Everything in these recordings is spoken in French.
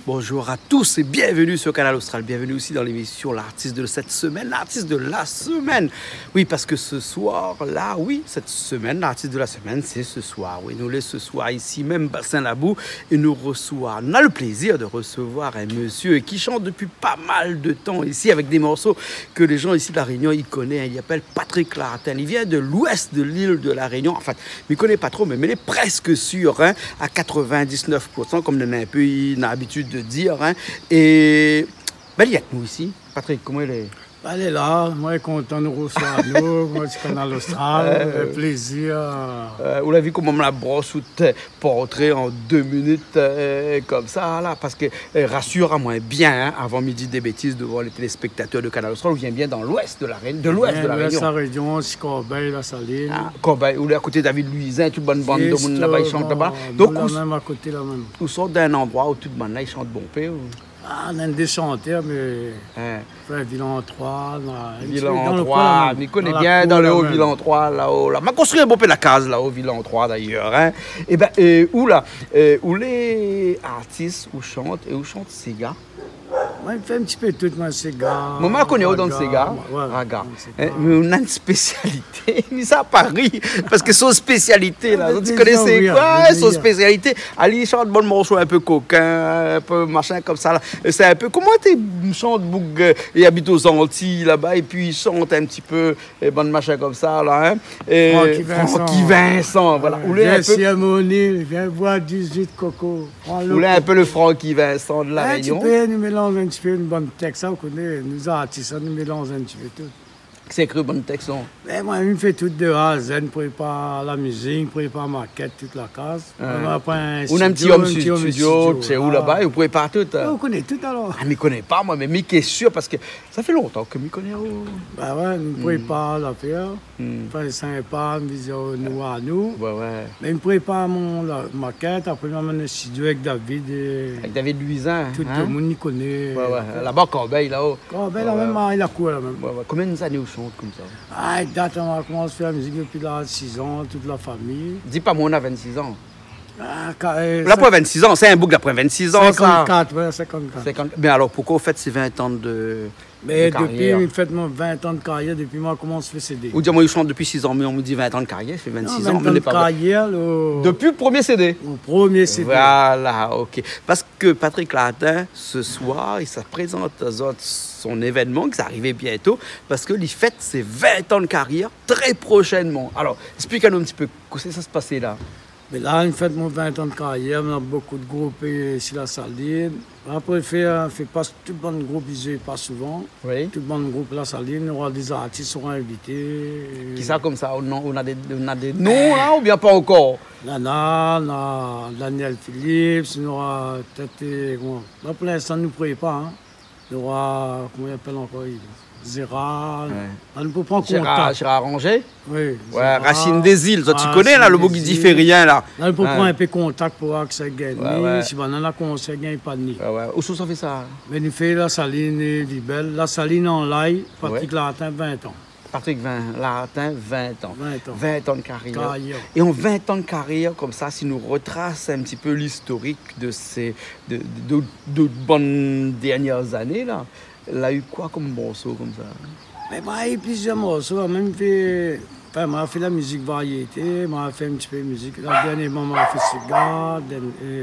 Bonjour à tous et bienvenue sur Canal Austral. Bienvenue aussi dans l'émission l'artiste de cette semaine, l'artiste de la semaine. Oui, parce que ce soir, là, oui, cette semaine, l'artiste de la semaine, c'est ce soir. Oui, nous l'est ce soir ici, même Bassin-Labou, et nous on a le plaisir de recevoir un monsieur qui chante depuis pas mal de temps ici avec des morceaux que les gens ici de la Réunion, ils connaissent. Il s'appelle Patrick LARTIN. Il vient de l'ouest de l'île de la Réunion. Enfin, il ne connaît pas trop, mais il est presque sûr, hein, à 99%, comme on a un peu l'habitude de dire. Hein. Et ben, il y a que nous ici. Patrick, comment il est? Elle est là, moi je suis content de recevoir nous, moi du Canal Austral, plaisir. Vous l'avez vu comment on me la brosse ou portrait en 2 minutes comme ça là, parce que rassure-moi bien, hein, avant midi des bêtises devant les téléspectateurs de Canal Austral, on vient bien dans l'ouest de la Réunion, de l'ouest de la Réunion. L'ouest de la Réunion, c'est Corbeil, la Saline. Ah, Corbeil, où est à côté de David Luisin, toute bonne bande de monde là-bas, ils chantent là-bas. Donc même à côté là-même. Vous sortez d'un endroit où tout le monde là, ils chantent bon père. Ah, on a des chanteurs, mais enfin, Vilan 3, Vilan 3, mais connaît bien dans le haut Vilan 3, là-haut. Là. M'a construit un beau peu la case là-haut, Vilan 3 d'ailleurs. Hein. Et ben, où là, où les artistes, où chantent ces gars? Moi, il fait un petit peu tout, moi, ces gars. Moi, je connais dans ces gars. Raga. Mais on a une spécialité. Mais ça à Paris. Parce que son spécialité, là. Tu connaissais quoi? Son spécialité. Ali chante bon morceau un peu coquin, un peu machin comme ça. C'est un peu. Comment tu chantes, Boug? Il habite aux Antilles, là-bas. Et puis il chante un petit peu, bon machin comme ça, là. Hein. Francky Vincent. Voilà. Viens si à mon île, viens boire 18 coco. Vous voulez un peu le Francky Vincent de la Réunion? Tu peux nous mélanger un petit peu une bonne texte, ça, on connaît, nous artistes, nous mélangeons un petit peu tout. C'est écrit bonne texte, non? Ben, moi, je fais tout de A à Z, je prépare la musique, je prépare ma quête, toute la case. On a un petit homme studio, c'est où là-bas, vous préparez tout? On connaît tout alors. Ah, je ne connais pas, moi, mais Mick est sûr, parce que ça fait longtemps que je connais. Ben ouais, nous prépare l'affaire. Enfin, c'est sympa, nous disons nous à nous. Ouais, ouais. Mais je prépare ma quête, après, je m'amène au studio avec David. Avec David Luisin. Tout le monde y connaît. Ouais, ouais. Là-bas, Corbeil, là-haut. Corbeil, là-même, il a quoi, là-même. Ouais, ouais. Combien d'années vous chantez comme ça? Ah, date, on a commencé à faire la musique depuis 6 ans, toute la famille. Dis pas, moi, on a 26 ans. Ah, là, pour 26 ans, c'est un bouc d'après 26 ans, 54, ouais, 54. Mais alors, pourquoi vous faites ces 20 ans de mais carrière? Depuis, fait 20 ans de carrière, depuis moi, comment on se fait CD? Vous dites, moi, je chante depuis 6 ans, mais on me dit 20 ans de carrière, ça fait 26 ans. 20 ans de carrière, depuis le premier CD? Le premier CD. Voilà, ok. Parce que Patrick LARTIN, ce soir, il se présente à son événement, qui arrivé bientôt, parce qu'il fête ses 20 ans de carrière très prochainement. Alors, expliquez-nous un petit peu, comment ça se passait là? Mais là, il fait mon 20 ans de carrière, on a beaucoup de groupes ici à la Saline. Après, il fait pas tout le monde de groupe, ils pas souvent. Oui. Tout le monde de groupe à la Saline, on aura des artistes seront invités. Qui ça comme ça? On a des noms là ou bien pas encore? Nana, on a Daniel Philippe, on aura peut-être. Là, pour l'instant, nous ne croyons pas. Hein. On aura, comment il appelle encore? Zéra, on peut prendre contact. Gérard Ranger? Oui. Ouais, Racine des îles, toi tu connais là, le mot qui dit fait rien là. Là, on peut prendre un peu contact pour voir que ça gagne. Si on a conseil, gagne pas de nid. Où ça fait ça? Mais nous faisons la Saline et Libelle. La Saline en live, Patrick LARTIN, 20 ans. Patrick LARTIN, 20 ans. 20 ans de carrière. Et en 20 ans de carrière, comme ça, si nous retrace un petit peu l'historique de ces de bonnes dernières années là. Elle a eu quoi comme morceau comme ça? Mais moi, il y a eu plusieurs morceaux. Même fait, enfin, moi, fait la musique variété, moi, fait un petit peu de musique. La dernière, moi, fait cigare,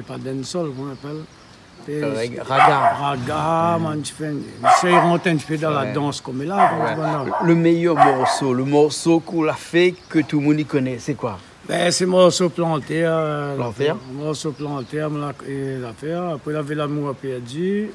pas dancehall, comment on appelle? Raga, moi, je rentre un petit peu dans la danse comme là. Le meilleur morceau, le morceau qu'on a fait que tout le monde y connaît, c'est quoi? Ben, c'est morceau planté. Planté? Morceau planté, l'affaire. Après, il avait l'amour perdu.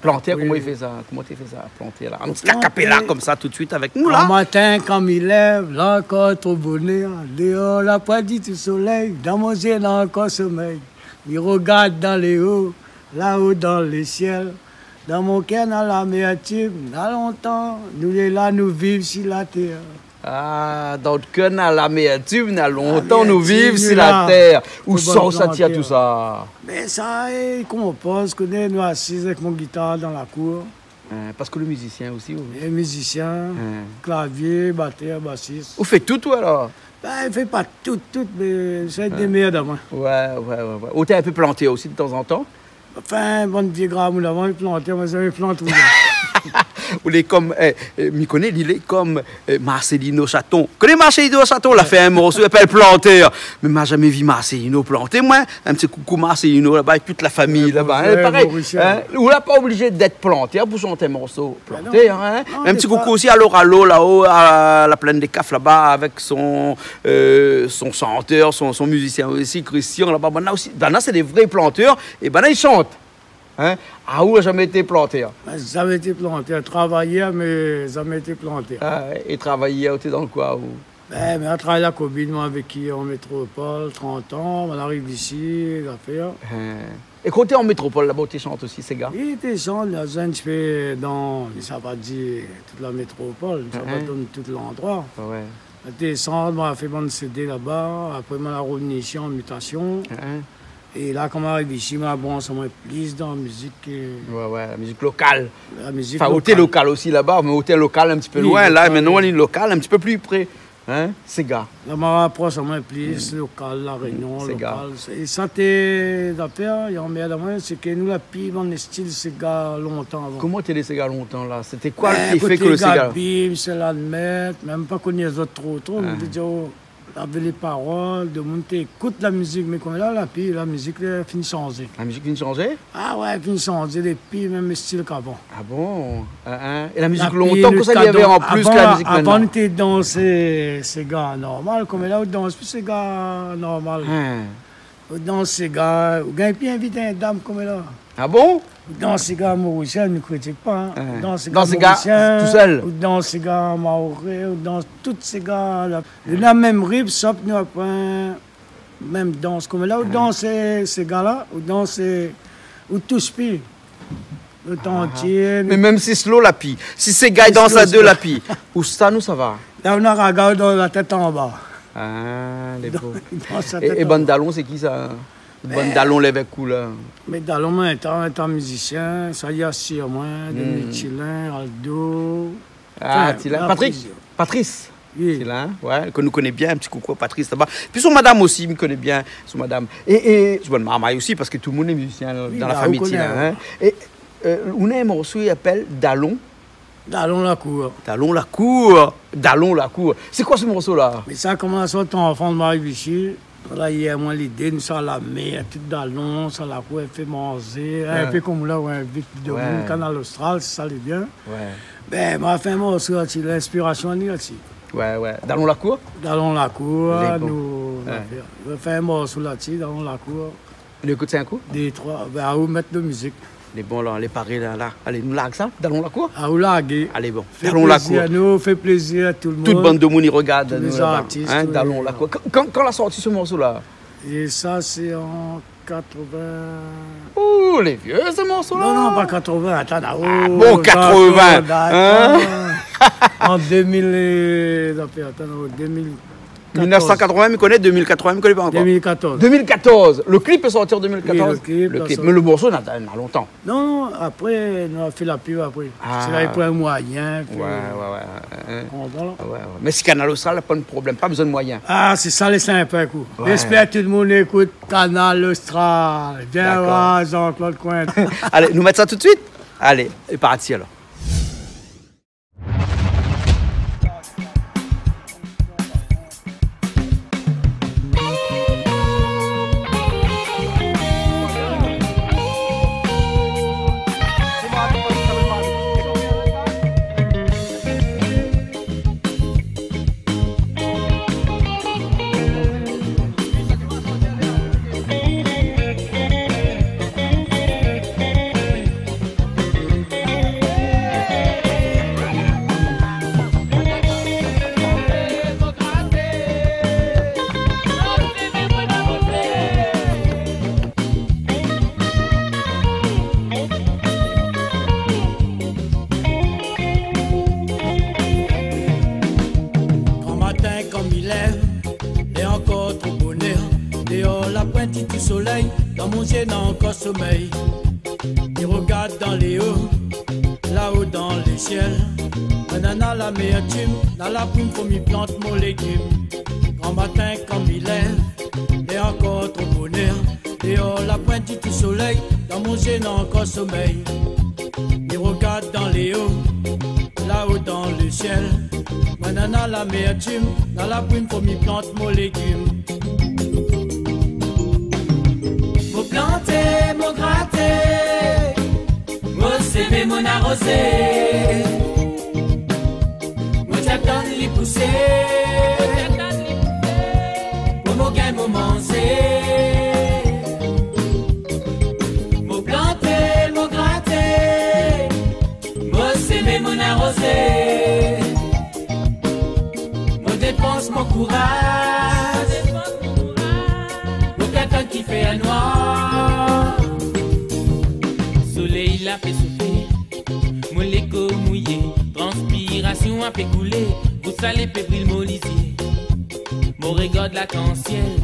Planter, comment il fait ça? Comment tu fais ça? Planter là. On se capella comme ça tout de suite avec nous là. Le matin, quand il lève, là encore trop bonheur. Dehors, la pas dit tout soleil. Dans mon yeux, là encore sommeil. Il regarde dans les hauts, là-haut dans les ciels. Dans mon cœur, dans l'amertume, dans longtemps, nous les là, nous vivons sur la terre. Ah, dans le canal amertume, a longtemps nous vivons sur là. la terre. Où sort ça tient tout ça? Mais ça, il compose, nous assis avec mon guitare dans la cour. Parce que le musicien aussi. Oui. Les musiciens, clavier, batteur, bassiste. Vous faites tout, toi, alors? Ben, il fait pas tout, mais c'est des meilleurs d'avant. Ouais. Ou t'es un peu planté aussi de temps en temps? Enfin, bonne vieille gramme d'avant, il plantait, mais ça, il plante tout. Il est comme, m'y connaît, il est comme Marcelino Chaton. Connais Marcelino Chaton, il a fait un morceau, il s'appelle Planteur. Mais m'a jamais vu Marcelino planter, moi. Un petit coucou Marcelino là-bas, avec toute la famille là-bas. Hein, pareil, hein, on n'est pas obligé d'être planté pour chanter un morceau. Planté, hein. Non, un petit coucou aussi à l'Oralo, là-haut, à la plaine des Cafs, là-bas, avec son chanteur, son musicien aussi, Christian, là-bas. Maintenant, c'est des vrais planteurs, et maintenant, ils chantent. Hein? Ah, où n'a jamais été planté? Jamais été planté. Travaillé, mais jamais été planté. Ah, et travaillé, tu es dans le quoi? Où? Ben, mais on travaille à Cobine, moi, avec qui en métropole, 30 ans. On arrive ici, l'affaire. Et quand tu es en métropole, là-bas, tu chantes aussi, ces gars? Oui, tu chantes, il y a un petit peu dans, ça va dire toute la métropole, ça va donner tout l'endroit. Ouais. Tu chantes, moi, j'ai fait mon CD là-bas. Après, moi, la revention en mutation. Et là, quand on arrive ici, bon, ça m'a plus dans la musique. Ouais, la musique locale. La musique enfin, hôtel local aussi là-bas, mais hôtel local un petit peu loin. Là, maintenant, on est local, un petit peu plus près. Hein, ces gars. Là, je rapproche, ça m'a plus local, la Réunion, local. Et ça, t'es d'affaire, il y a un meilleur c'est que nous, la pib, on est style ces gars longtemps avant. Comment t'es ces gars longtemps là? C'était quoi qui fait que le cigare? C'est l'admettre, même pas qu'on y les autres trop. On dit, avec les paroles, de monter, écoute la musique, mais comme là, la musique finit changer. La musique finit changer? Ah ouais, finit changer, les filles, même style qu'avant. Ah bon? Et la musique longtemps que ça y avait en plus que la musique maintenant? Avant, on était dans ces gars normaux, comme là, on danse plus ces gars normaux. On danse ces gars, on gagne bien inviter une dame comme là. Ah bon? Dans ces gars mauriciens, ne critique pas. Dans ces gars tout seul. Ou dans ces gars maorais, ou dans tous ces gars là. La même rib, sauf nous après, même danse comme là, ou dans ces gars-là, ou dans ces. Ou tous pis. Le temps entier. Mais même si slow la pie, si ces gars dansent à deux la pie, où ça nous ça va? Là, on a regardé dans la tête en bas. Ah, les beaux. Et Bandalon, c'est qui ça? Bandalon l'évêque couleur. Mais Dalon, étant musicien, ça y a sur moi, Tilin, Aldo. Ah, Tilin. Patrice. Oui. Tilin, ouais, que nous connaît bien, un petit coucou à Patrice là-bas. Puis son madame aussi, me connaît bien, son madame. Et son maman aussi, parce que tout le monde est musicien dans la famille Tilin. Hein. Et on a un morceau qui s'appelle Dalon. Dalon la cour. Dalon la cour. Dalon la cour. C'est quoi ce morceau-là? Mais ça commence à ton enfant de m'arriver ici. Là, il y a moins l'idée, nous sommes à la mer, tout Dalon, ça la cour, elle fait manger. Un peu comme là, un vite de monde, Canal Austral, ça allait bien. Ben, moi, fait un morceau là-dessus, l'inspiration est là-dessus. Ouais. Dalon la cour? Dalon la cour, nous. On fait un morceau là-dessus, Dalon la cour. On écoute un coup? Des trois, ben, à où mettre de musique. Les bons là, les paris là. Allez, nous largue ça, Dalon la cour? À où larguer. Allez, bon, Dalon la cour. Nous, fait plaisir à tout le monde. Toute bande de monde, ils regardent. Tous les artistes. Hein, Dalon la cour. Quand l'a sorti ce morceau-là? Et ça, c'est en 80. Ouh, les vieux, ce morceau-là? Non, pas 80, attends. Ah, bon, 80. En 2000. Attends, 2000. 1980, me connaît, 2080, me connaît pas encore. 2014. 2014. Le clip est sorti en 2014. Oui, le clip. Mais le morceau, il y a longtemps. Non, après, on a fait la pub après. C'est là, il prend un moyen. Puis, Mais si Canal Austral n'a pas de problème, pas besoin de moyens. Ah, c'est ça les sympas, coup. J'espère que tout le monde écoute Canal Austral. Viens voir Jean-Claude Cointe. Allez, nous mettre ça tout de suite? Allez, c'est parti alors. la pointe du soleil, dans mon ciel n'a encore sommeil. Il regarde dans les hauts, là-haut dans les ciels. Banana la meilleure team, dans la pomme pour m'y plante mon légume. Grand matin comme il lève, et encore trop bonheur. Dehors la pointe du soleil, dans mon ciel n'a encore sommeil. Il regarde dans les hauts, là-haut dans le ciel. Banana la meilleure team, dans la pomme pour m'y plante mon légume. Mon planter, mon gratter, mon s'aimer, mon arroser, mon j'attends les pousser, pour mon gain, mon manger. Mon planter, mon gratter, mon s'aimer, mon arroser, mon dépense, mon courage, mon catin qui fait un noir. Soleil l'a fait souffler, mon léco mouillé, transpiration a fait couler, vous salez pébril mon lisier. Mon regarde l'arc-en-ciel,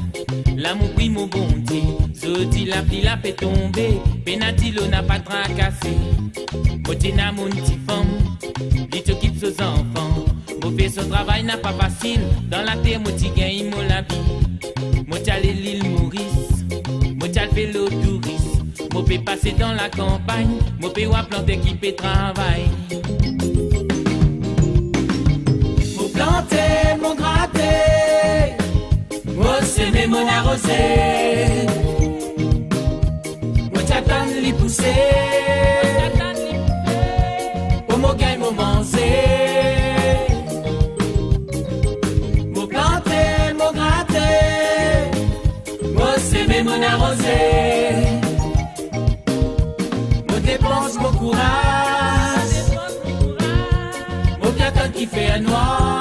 l'amour pris mon bonté, Zodi la pli la fait tomber, penati l'eau n'a pas tracassé. Motina mon petit femme, dit t'occupe ses enfants, mon fait son travail n'a pas facile, dans la terre mon petit gain mon la vie. Mon t'allé l'île Maurice, mon t'allé fait l'eau touriste, mon peut passer dans la campagne, mon peut voir planter qui peut travailler. Mon planter, mon gratter, mon s'aimer, mon arroser, mon t'attendre les pousser, pour mon gain, mon manger. Mon planter, mon gratter, mon s'aimer, mon arroser, mon dépense, mon courage, mon catin qui fait un noir.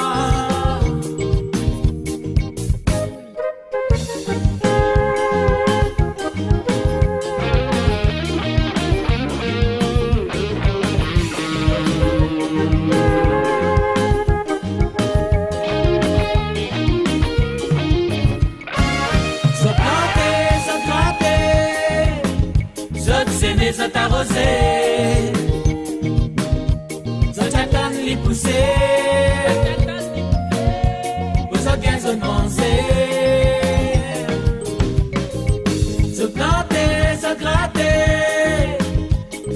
Sont arrosés, sont j'attends les pousser, vous en bien sont manger, sont plantés, sont grattés,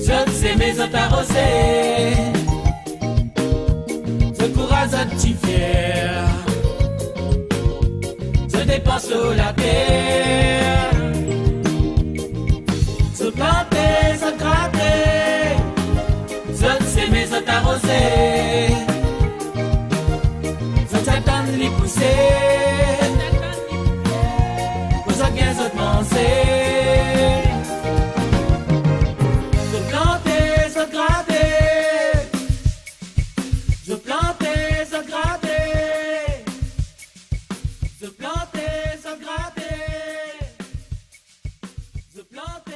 sont s'aimer, sont arrosés, sont courage, sont petit fier, sont dépensent sur la terre, sont plantés, sont grattés, sont s'aimer, sont arrosés, sont j'attendre les pousser, vous en bien sont manger, sont plantés, sont grattés, sont plantés, sont grattés, sont plantés, sont grattés, sont plantés.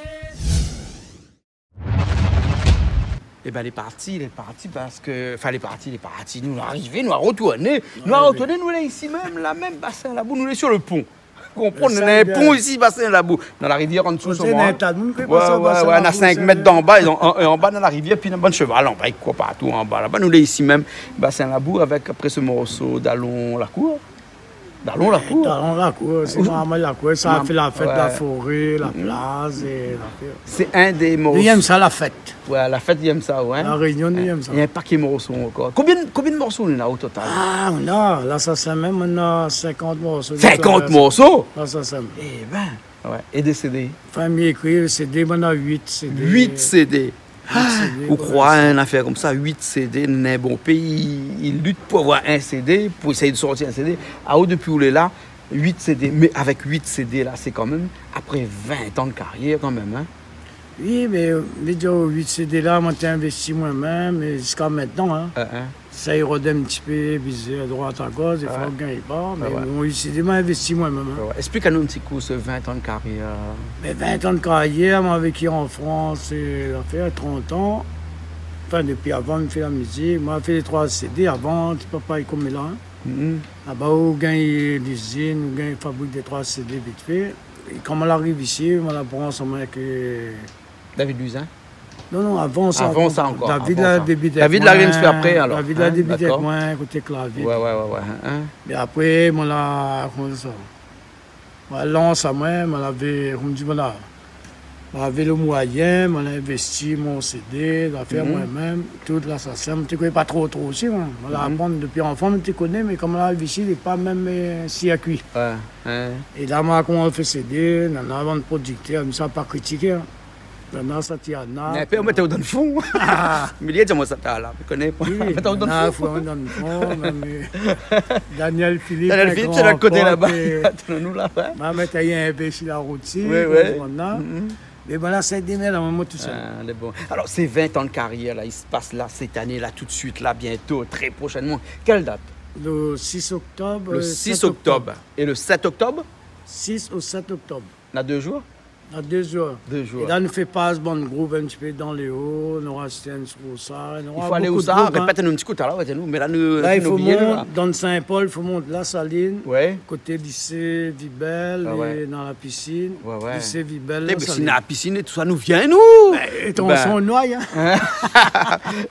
Et ben, il est parti parce que. Enfin, il est parti. Nous, on est arrivé, nous, à retourner. Nous, là, ici même, là, même, bassin là-bas, nous, on est sur le pont. Vous comprenez, on a un pont ici, bassin là-bas. Dans la rivière en dessous, on a 5 mètres d'en bas, et en bas dans la rivière, puis on a un bon cheval, en bas, quoi, partout en bas. Là-bas, nous, on est ici même, bassin là-bas, avec après ce morceau d'Allons la cour. Dans la cour. Dans la cour, c'est normal la cour. Ça a fait la fête de la forêt, la place et la fête. C'est un des morceaux. Il aime ça, la fête. Ouais, la fête, il aime ça, ouais. La réunion, il aime ça. Il y a un paquet de morceaux encore. Combien de morceaux on a au total? Ah, on a, là, ça c'est même, on a 50 morceaux. 50 morceaux? Là, ça c'est. Eh ben, ouais. Et des CD? Famille écrit, CD, on a 8 CD. 8 CD. Vous croyez une affaire comme ça, 8 CD, dans un bon pays, il lutte pour avoir un CD, pour essayer de sortir un CD. Ah, depuis où il est là, 8 CD. Mais avec 8 CD, là, c'est quand même, après 20 ans de carrière, quand même, hein? Oui, mais les 8 CD là, moi, j'ai investi moi-même, et jusqu'à maintenant, hein. Ça érode un petit peu, visé à droite, à gauche, il faut gagner pas, mais mon 8 CD m'a investi moi-même. Hein. Explique-nous un petit coup ce 20 ans de carrière. Mais 20 ans de carrière, moi, vécu en France, ça fait 30 ans. Enfin, depuis avant, je fais la musique. Moi, j'ai fait les 3 CD avant, tu peux pas y comme là. Hein. Là-bas, on gagne l'usine, on gagne fabrique des 3 CD vite fait. Et quand on arrive ici, on apprend ensemble avec... David Luzin? Non, avant ça. Avant ça encore. David l'a débuté. David l'a fait après alors. David l'a débuté avec moi, côté clavier. Ouais. Et après, on l'a... Comment ça? On lance à moi, on l'avait... Comme dit, voilà. J'avais le moyen, on a investi mon CD, l'affaire moi-même, toute l'assassin. Je ne connais pas trop aussi. On l'a appris depuis enfant, je connais, mais comme on l'a ici, il n'est pas même circuit. Et là, moi, quand on fait CD, on a avant de producteur, ça n'a pas critiqué. On a ça tient là. Mais puis on mettait dans le fond. Mais il dit moi ça t'a là, je connais pas. Oui, dans le fond. Daniel Philippe, c'est le côté là-bas. Nous là-bas. On mettait un peu sur la route. Mais voilà, c'est des mères, moi tout seul. Bon. Alors, ces 20 ans de carrière, là, il se passe là, cette année, là, tout de suite, là, bientôt, très prochainement. Quelle date? Le 6 octobre. Le 6 octobre. Et le 7 octobre? 6 au 7 octobre. On a 2 jours? À 2 jours. 2 jours. Et là, nous fait pas ce bon groupe un petit peu dans les hauts, nous restons au ça. Il faut aller où ça? Répète-nous un petit coup, alors, mais là, nous. Là, il faut monter dans Saint-Paul, il faut monter la Saline, ouais. Côté lycée Vibel, et dans la piscine. Ouais. Lycée Vibel. Mais si dans la piscine et tout ça nous vient, nous! Et ton son noie, hein?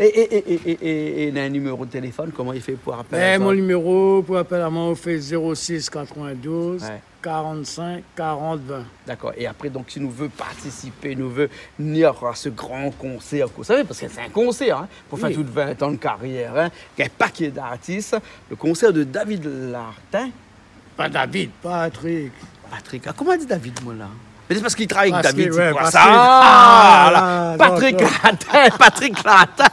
Et il a un numéro de téléphone, comment il fait pour appeler? Mon numéro pour appeler à moi, on fait 06 92. 45 40 20. D'accord. Et après, donc, si nous veut participer, nous veut venir à ce grand concert, vous savez, parce que c'est un concert, hein, pour faire toutes 20 ans de carrière, hein, il y a un paquet d'artistes. Le concert de David Lartin. Pas David, Patrick. Patrick. Ah, comment on dit David, moi, là? Mais c'est parce qu'il travaille avec David, ouais, c'est ça. Patrick Lartin, Patrick Lartin.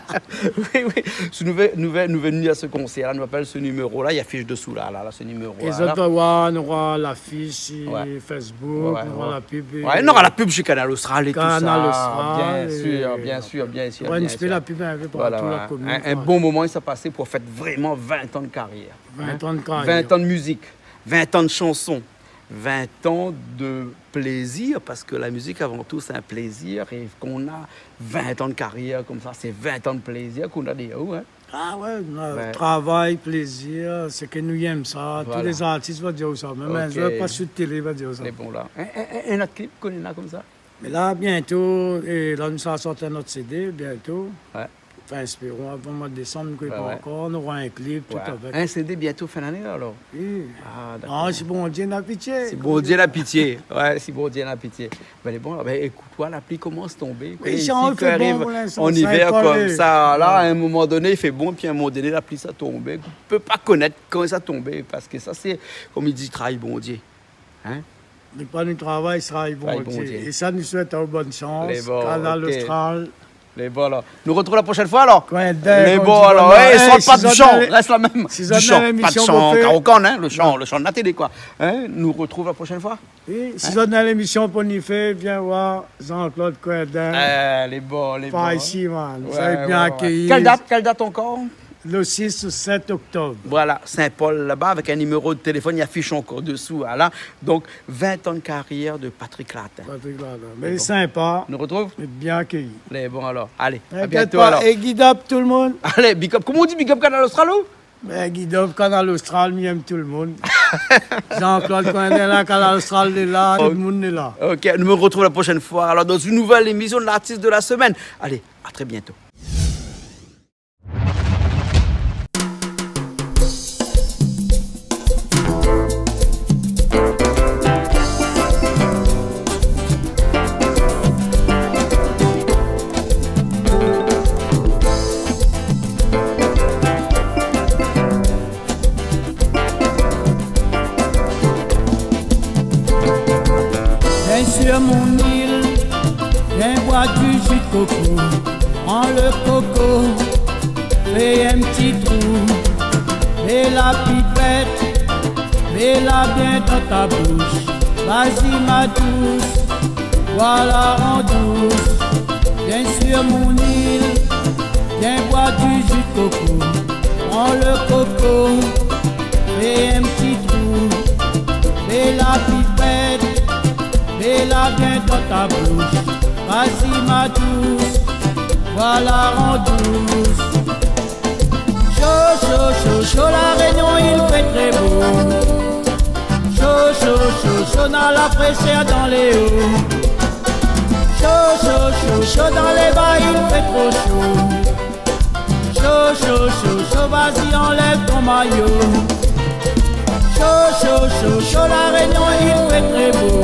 Oui. Si nous venons venir à ce concert-là, nous appelle ce numéro-là, il y a fiche dessous, là, ce numéro-là. Et ça, on aura l'affiche Facebook, on aura la pub. On aura la pub chez Canal Austral et tout ça. Canal Austral. Bien sûr. Ouais, tu peux la pub avec la commune. Un bon moment, il s'est passé pour faire vraiment 20 ans de carrière. 20 ans de carrière. 20 ans de musique, 20 ans de chansons. 20 ans de plaisir, parce que la musique, avant tout, c'est un plaisir. Et qu'on a 20 ans de carrière comme ça, c'est 20 ans de plaisir qu'on a des hauts. Hein? Ah ouais, travail, plaisir, c'est que nous aimons ça. Voilà. Tous les artistes vont dire ça. Même je ne vais pas sur télé, va dire ça. C'est bon là. Un autre clip qu'on a comme ça? Mais là, bientôt, et là, nous allons sortir notre CD, bientôt. Ouais. Enfin, espérons, avant le mois de décembre, nous ne pas encore, on aura un clip, tout avec. Un CD bientôt fin d'année alors? Oui. Ah, c'est bon Dieu la pitié. C'est bon Dieu la pitié. Ouais, c'est bon Dieu la pitié. Ben bon, écoute-toi, la pluie commence à tomber. Mais si on fait bon pour l'instant, en hiver comme ça, là, à un moment donné, il fait bon, puis à un moment donné, la pluie, ça tombe. On ne peut pas connaître quand ça tombe, parce que ça, c'est, comme il dit, travail bon Dieu. Hein? Mais pas du travail, travail bon Dieu. Et ça, nous souhaitons bonne chance. Canal Austral. Les bons alors. Nous retrouvons la prochaine fois alors. Les bons alors. Soit pas du chant, reste la même. Du chant, pas de chant carocane, hein, le chant de la télé quoi. Hein? Nous retrouvons la prochaine fois. Oui, si vous êtes dans l'émission pour nous faire, viens voir Jean-Claude Coindin. Les bons. Pas ici, man. Vous avez bien accueilli. Quelle date encore? Le 6 ou 7 octobre. Voilà, Saint-Paul là-bas, avec un numéro de téléphone, il affiche encore dessous. Voilà. Donc, 20 ans de carrière de Patrick Lartin. Mais sympa. Nous retrouve? Bien accueilli. Les bons alors. Allez, à bientôt alors. Et guide up tout le monde. Allez, big up. Comment on dit big up Canal Austral? Guide up Canal Austral, j'aime tout le monde. Jean-Claude Coindin là, Canal Austral est là, tout le monde est là. Ok, nous me retrouvons la prochaine fois. Alors, dans une nouvelle émission de l'artiste de la semaine. Allez, à très bientôt. Sur mon île, viens boire du jus de coco. Prends le coco, fais un petit trou. Mets la pipette, mets-la bien dans ta bouche. Vas-y ma douce, voilà en douce. Viens sur mon île, viens boire du jus de coco. Prends le coco, fais un petit trou. Mets la pipette, mets-la bien dans ta bouche. Vas-y ma douce, voilà en douce. Chaud, chaud, chaud, chaud, la Réunion il fait très beau. Chaud, Chaud, chaud, chaud, chaud dans la fraîcheur dans les hauts. Chaud, chaud, chaud, chaud dans les bas, il fait trop chaud. Chaud, chaud, chaud, chaud, vas-y enlève ton maillot. Chaud, chaud, chaud, chaud, la Réunion, il fait très beau.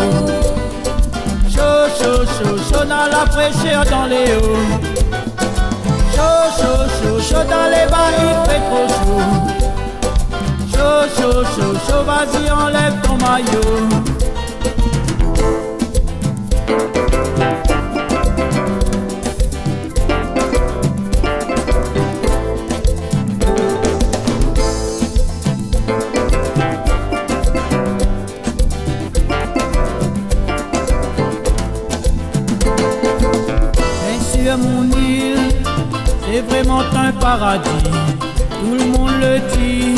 Chaud, chaud, chaud, chaud dans la fraîcheur dans les hauts. Chaud, chaud, chaud, chaud dans les bas, il fait trop chaud. Chaud, chaud, chaud, chaud, vas-y enlève ton maillot. Mon île, c'est vraiment un paradis, tout le monde le dit,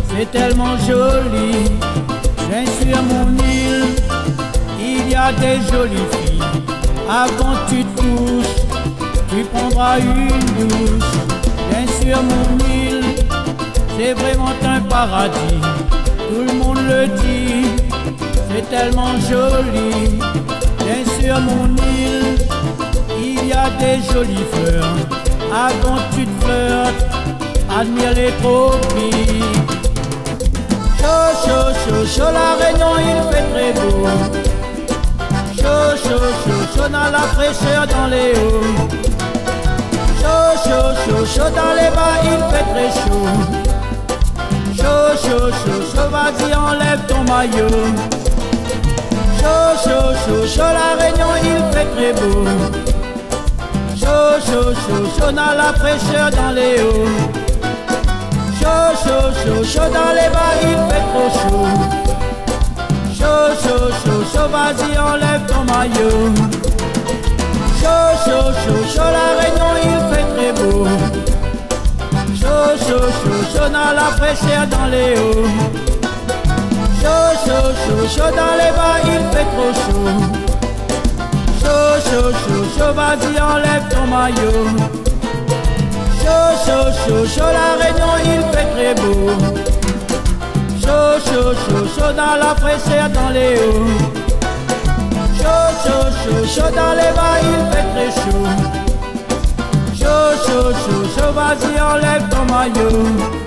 c'est tellement joli. Bien sûr mon île, il y a des jolies filles, avant tu te couches, tu prendras une douche. Bien sûr mon île, c'est vraiment un paradis, tout le monde le dit, c'est tellement joli. Bien sûr mon île, il y a des jolies fleurs, avant tu te flirtes, admire les tropiques. Chaud, chaud, chaud, chaud, la Réunion, il fait très beau. Chaud, chaud, chaud, chaud dans la fraîcheur dans les hauts. Chaud, chaud, chaud, chaud dans les bas, il fait très chaud. Chaud, chaud, chaud, chaud, vas-y enlève ton maillot. Chaud, chaud, chaud, chaud, la Réunion, il fait très beau. Chaud, chaud, chaud, chaud dans la fraîcheur dans les hauts. Chaud, chaud, chaud, chaud dans les bas, il fait trop chaud. Chaud, chaud, chaud, chaud, vas-y enlève ton maillot. Chaud, chaud, chaud, chaud, la Réunion, il fait très beau. Chaud, chaud, chaud, chaud dans la fraîcheur dans les hauts. Chaud, chaud, chaud, chaud dans les bas, il fait trop chaud. Chaud, chaud, chaud, chaud, vas-y enlève ton maillot. Chaud, chaud, chaud, chaud, la Réunion, il fait très beau. Chaud, chaud, chaud, chaud dans la fraîcheur dans les hauts. Chaud, chaud, chaud, chaud dans les bas, il fait très chaud. Chaud, chaud, chaud, chaud, vas-y enlève ton maillot.